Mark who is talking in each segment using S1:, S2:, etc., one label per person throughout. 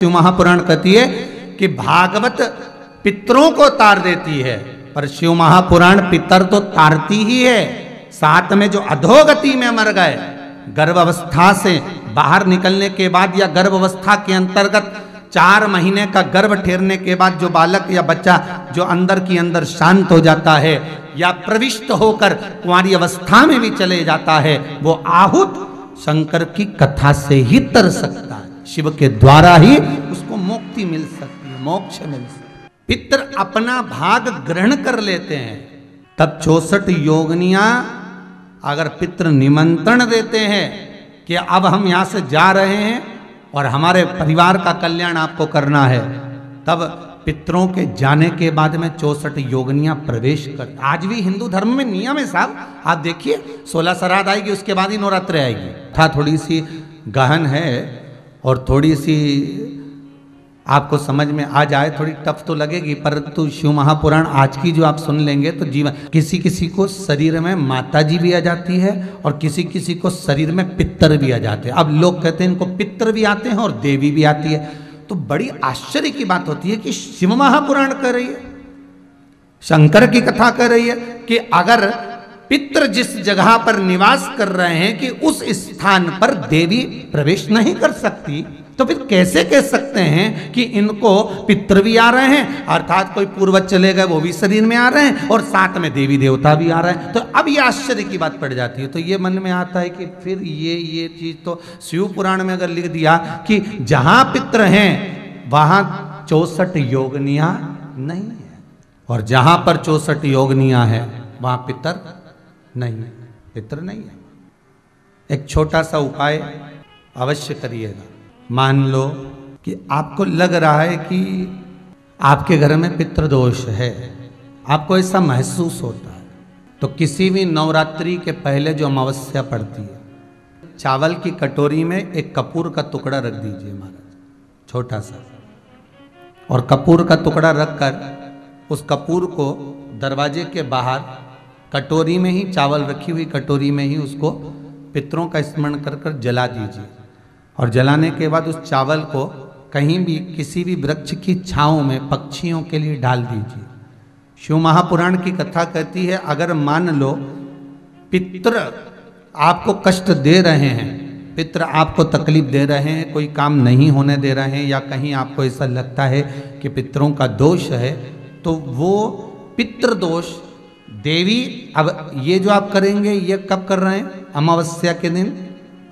S1: शिव महापुराण कहती है कि भागवत पितरों को तार देती है, पर शिव महापुराण पितर तो तारती ही है। साथ में जो अधोगति में मर गए, गर्भावस्था से बाहर निकलने के बाद या गर्भावस्था के अंतर्गत 4 महीने का गर्भ ठहरने के बाद जो बालक या बच्चा जो अंदर की अंदर शांत हो जाता है या प्रविष्ट होकर कुंवारी अवस्था में भी चले जाता है, वो आहूत शंकर की कथा से ही तर सकता है। शिव के द्वारा ही उसको मुक्ति मिल सकती है, मोक्ष मिल सकती है। पितर अपना भाग ग्रहण कर लेते हैं। तब 64 योगिनियां अगर पितर निमंत्रण देते हैं कि अब हम यहां से जा रहे हैं और हमारे परिवार का कल्याण आपको करना है, तब पितरों के जाने के बाद में 64 योगिनियां प्रवेश कर। आज भी हिंदू धर्म में नियम है साहब, आप देखिए 16 श्राद्ध आएगी, उसके बाद ही नवरात्र आएगी। था थोड़ी सी गहन है और थोड़ी सी आपको समझ में आ जाए, थोड़ी टफ तो लगेगी, परंतु शिव महापुराण आज की जो आप सुन लेंगे तो जीवन किसी किसी को शरीर में माता जी भी आ जाती है और किसी किसी को शरीर में पितर भी आ जाते हैं। अब लोग कहते हैं इनको पितर भी आते हैं और देवी भी आती है, तो बड़ी आश्चर्य की बात होती है कि शिव महापुराण कह रही है, शंकर की कथा कह रही है कि अगर पितर जिस जगह पर निवास कर रहे हैं कि उस स्थान पर देवी प्रवेश नहीं कर सकती, तो फिर कैसे कह सकते हैं कि इनको पितर भी आ रहे हैं, अर्थात कोई पूर्वज चले गए वो भी शरीर में आ रहे हैं और साथ में देवी देवता भी आ रहे हैं। तो अब ये आश्चर्य की बात पड़ जाती है। तो ये मन में आता है कि फिर ये चीज तो शिव पुराण में अगर लिख दिया कि जहां पितर हैं वहां 64 योगिनियां नहीं है, और जहां पर 64 योगिनियां हैं वहां पितर नहीं है, पितर नहीं है। एक छोटा सा उपाय अवश्य करिएगा। मान लो कि आपको लग रहा है कि आपके घर में पितृदोष है, आपको ऐसा महसूस होता है, तो किसी भी नवरात्रि के पहले जो अमावस्या पड़ती है, चावल की कटोरी में एक कपूर का टुकड़ा रख दीजिए महाराज, छोटा सा, और कपूर का टुकड़ा रखकर उस कपूर को दरवाजे के बाहर कटोरी में ही, चावल रखी हुई कटोरी में ही उसको पितरों का स्मरण कर कर जला दीजिए। और जलाने के बाद उस चावल को कहीं भी किसी भी वृक्ष की छांव में पक्षियों के लिए डाल दीजिए। शिव महापुराण की कथा कहती है अगर मान लो पितर आपको कष्ट दे रहे हैं, पितर आपको तकलीफ दे रहे हैं, कोई काम नहीं होने दे रहे हैं, या कहीं आपको ऐसा लगता है कि पितरों का दोष है, तो वो पितृदोष देवी, अब ये जो आप करेंगे ये कब कर रहे हैं? अमावस्या के दिन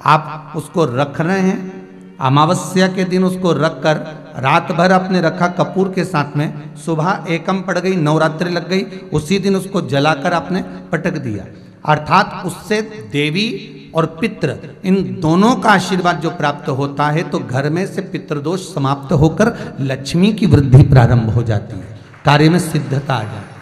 S1: आप उसको रख रहे हैं, अमावस्या के दिन उसको रखकर रात भर आपने रखा कपूर के साथ में, सुबह एकम पड़ गई, नवरात्रि लग गई, उसी दिन उसको जलाकर आपने पटक दिया। अर्थात उससे देवी और पितृ इन दोनों का आशीर्वाद जो प्राप्त होता है, तो घर में से पितृदोष समाप्त होकर लक्ष्मी की वृद्धि प्रारंभ हो जाती है, कार्य में सिद्धता आ जाती है।